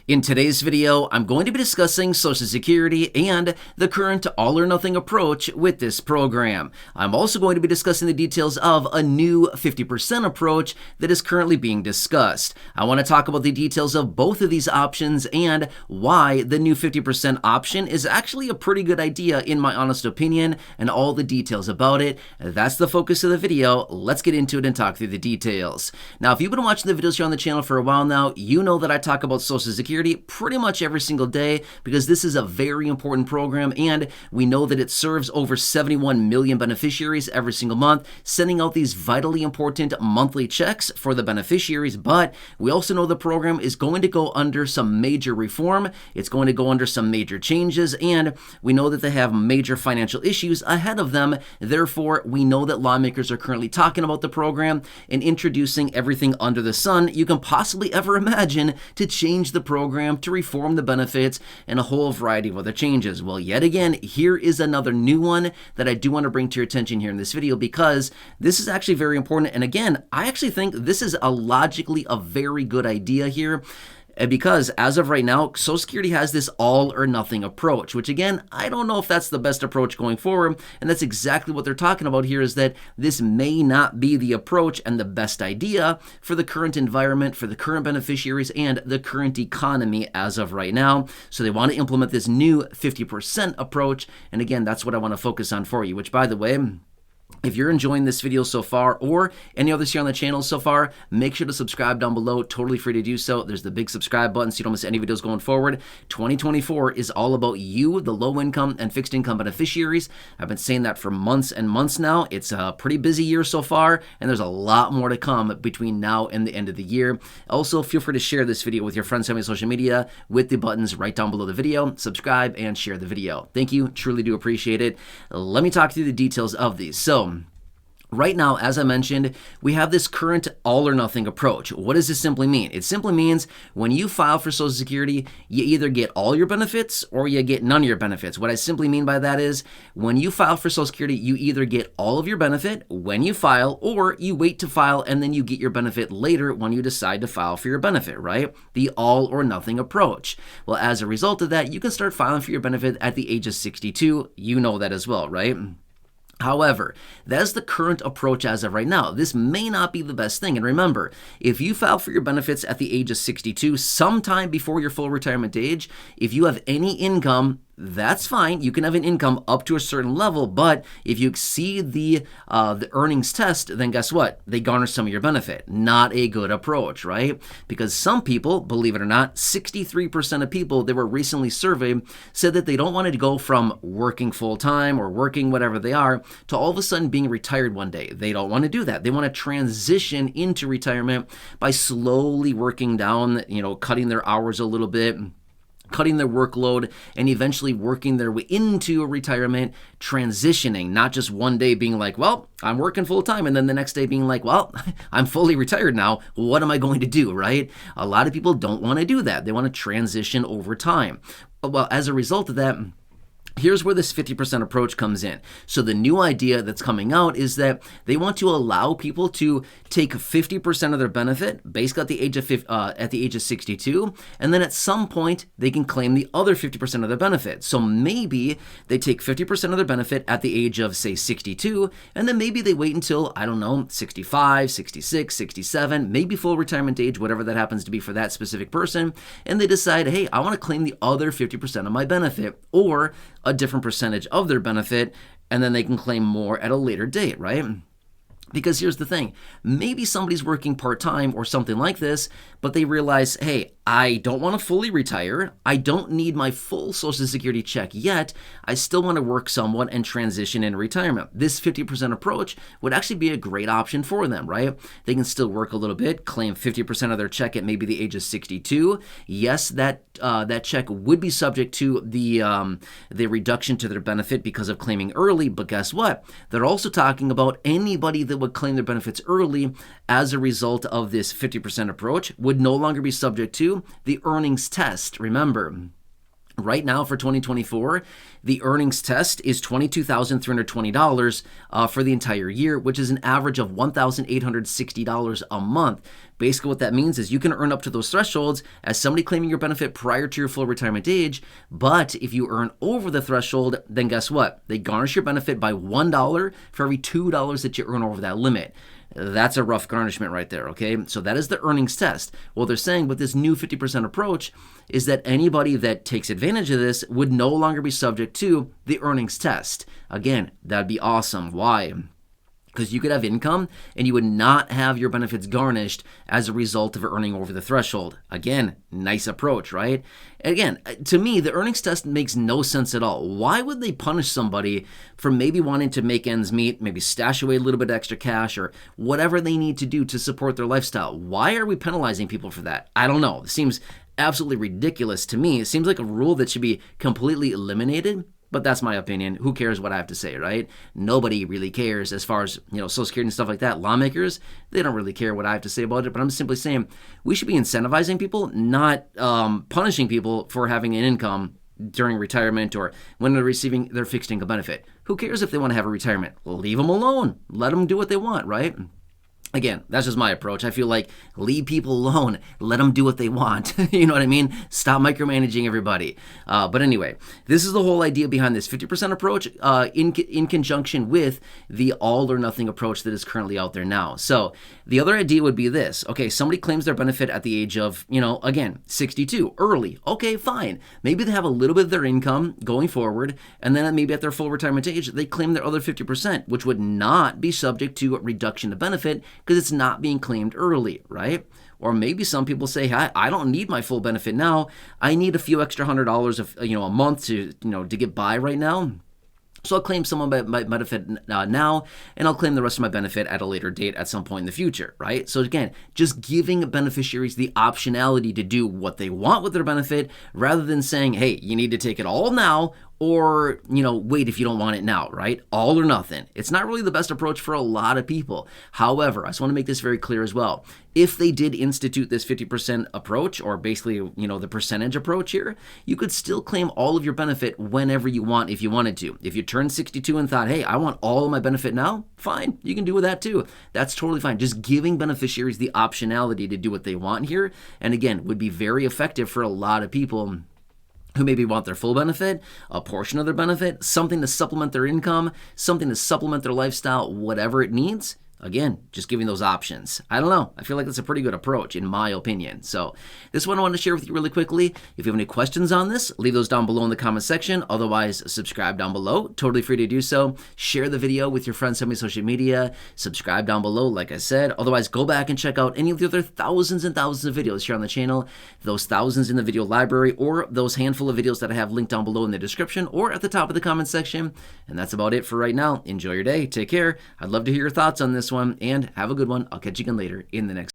In today's video, I'm going to be discussing Social Security and the current all-or-nothing approach with this program. I'm also going to be discussing the details of a new 50% approach that is currently being discussed. I want to talk about the details of both of these options and why the new 50% option is actually a pretty good idea in my honest opinion, and all the details about it. That's the focus of the video. Let's get into it and talk through the details. Now, if you've been watching the videos here on the channel for a while now, you know that I talk about Social Security pretty much every single day because this is a very important program, and we know that it serves over 71 million beneficiaries every single month, sending out these vitally important monthly checks for the beneficiaries. But we also know the program is going to go under some major reform. It's going to go under some major changes, and we know that they have major financial issues ahead of them. Therefore, we know that lawmakers are currently talking about the program and introducing everything under the sun you can possibly ever imagine to change the program, to reform the benefits, and a whole variety of other changes. Well, yet again, here is another new one that I do want to bring to your attention here in this video because this is actually very important. And again, I actually think this is logically a very good idea here. Because as of right now, Social Security has this all or nothing approach, which again, I don't know if that's the best approach going forward. And that's exactly what they're talking about here, is that this may not be the approach and the best idea for the current environment, for the current beneficiaries, and the current economy as of right now. So they want to implement this new 50% approach. And again, that's what I want to focus on for you, which, by the way, if you're enjoying this video so far, or any others here on the channel so far, make sure to subscribe down below. Totally free to do so. There's the big subscribe button so you don't miss any videos going forward. 2024 is all about you, the low income and fixed income beneficiaries. I've been saying that for months and months now. It's a pretty busy year so far, and there's a lot more to come between now and the end of the year. Also, feel free to share this video with your friends, family, social media with the buttons right down below the video. Subscribe and share the video. Thank you. Truly do appreciate it. Let me talk through the details of these. So, right now, as I mentioned, we have this current all or nothing approach. What does this simply mean? It simply means when you file for Social Security, you either get all your benefits or you get none of your benefits. What I simply mean by that is when you file for Social Security, you either get all of your benefit when you file, or you wait to file and then you get your benefit later when you decide to file for your benefit, right? The all or nothing approach. Well, as a result of that, you can start filing for your benefit at the age of 62. You know that as well, right? However, that's the current approach as of right now. This may not be the best thing. And remember, if you file for your benefits at the age of 62, sometime before your full retirement age, if you have any income, that's fine. You can have an income up to a certain level, but if you exceed the earnings test, then guess what? They garnish some of your benefit. Not a good approach, right? Because some people, believe it or not, 63% of people that were recently surveyed said that they don't want to go from working full-time or working whatever they are to all of a sudden being retired one day. They don't want to do that. They want to transition into retirement by slowly working down, cutting their hours a little bit, cutting their workload, and eventually working their way into a retirement, transitioning, not just one day being like, well, I'm working full time, and then the next day being like, well, I'm fully retired now. What am I going to do, right? A lot of people don't want to do that. They want to transition over time. Well, as a result of that, here's where this 50% approach comes in. So the new idea that's coming out is that they want to allow people to take 50% of their benefit, basically at the age of 62, and then at some point they can claim the other 50% of their benefit. So maybe they take 50% of their benefit at the age of, say, 62, and then maybe they wait until, I don't know, 65, 66, 67, maybe full retirement age, whatever that happens to be for that specific person, and they decide, hey, I want to claim the other 50% of my benefit, or a different percentage of their benefit, and then they can claim more at a later date, right? Because here's the thing, maybe somebody's working part-time or something like this, but they realize, hey, I don't want to fully retire. I don't need my full Social Security check yet. I still want to work somewhat and transition in retirement. This 50% approach would actually be a great option for them, right? They can still work a little bit, claim 50% of their check at maybe the age of 62. Yes, that check would be subject to the reduction to their benefit because of claiming early, but guess what? They're also talking about anybody that would claim their benefits early as a result of this 50% approach would no longer be subject to the earnings test. Remember, right now for 2024, the earnings test is $22,320 for the entire year, which is an average of $1,860 a month. Basically, what that means is you can earn up to those thresholds as somebody claiming your benefit prior to your full retirement age, but if you earn over the threshold, then guess what? They garnish your benefit by $1 for every $2 that you earn over that limit. That's a rough garnishment right there, okay? So that is the earnings test. What they're saying with this new 50% approach is that anybody that takes advantage of this would no longer be subject to the earnings test. Again, that'd be awesome. Why? Because you could have income and you would not have your benefits garnished as a result of earning over the threshold. Again, nice approach, right? Again, to me, the earnings test makes no sense at all. Why would they punish somebody for maybe wanting to make ends meet, maybe stash away a little bit of extra cash or whatever they need to do to support their lifestyle? Why are we penalizing people for that? I don't know. It seems absolutely ridiculous to me. It seems like a rule that should be completely eliminated. But that's my opinion. Who cares what I have to say, right? Nobody really cares as far as, Social Security and stuff like that. Lawmakers, they don't really care what I have to say about it. But I'm simply saying we should be incentivizing people, not punishing people for having an income during retirement or when they're receiving their fixed income benefit. Who cares if they want to have a retirement? Leave them alone. Let them do what they want, right? Again, that's just my approach. I feel like leave people alone. Let them do what they want. You know what I mean? Stop micromanaging everybody. But anyway, this is the whole idea behind this 50% approach in conjunction with the all or nothing approach that is currently out there now. So the other idea would be this. Okay, somebody claims their benefit at the age of, again, 62, early. Okay, fine. Maybe they have a little bit of their income going forward, and then maybe at their full retirement age, they claim their other 50%, which would not be subject to a reduction of benefit because it's not being claimed early, right? Or maybe some people say, hey, I don't need my full benefit now. I need a few extra $100 a month to get by right now. So I'll claim some of my benefit now, and I'll claim the rest of my benefit at a later date at some point in the future, right? So again, just giving beneficiaries the optionality to do what they want with their benefit rather than saying, hey, you need to take it all now or, wait if you don't want it now, right? All or nothing. It's not really the best approach for a lot of people. However, I just want to make this very clear as well. If they did institute this 50% approach, or basically, the percentage approach here, you could still claim all of your benefit whenever you want if you wanted to. If you turned 62 and thought, hey, I want all of my benefit now, fine, you can do that too. That's totally fine. Just giving beneficiaries the optionality to do what they want here, and again, would be very effective for a lot of people who maybe want their full benefit, a portion of their benefit, something to supplement their income, something to supplement their lifestyle, whatever it needs. Again, just giving those options. I don't know. I feel like that's a pretty good approach in my opinion. So this one I wanted to share with you really quickly. If you have any questions on this, leave those down below in the comment section. Otherwise, subscribe down below. Totally free to do so. Share the video with your friends on social media. Subscribe down below, like I said. Otherwise, go back and check out any of the other thousands and thousands of videos here on the channel. Those thousands in the video library or those handful of videos that I have linked down below in the description or at the top of the comment section. And that's about it for right now. Enjoy your day. Take care. I'd love to hear your thoughts on this one, and have a good one. I'll catch you again later in the next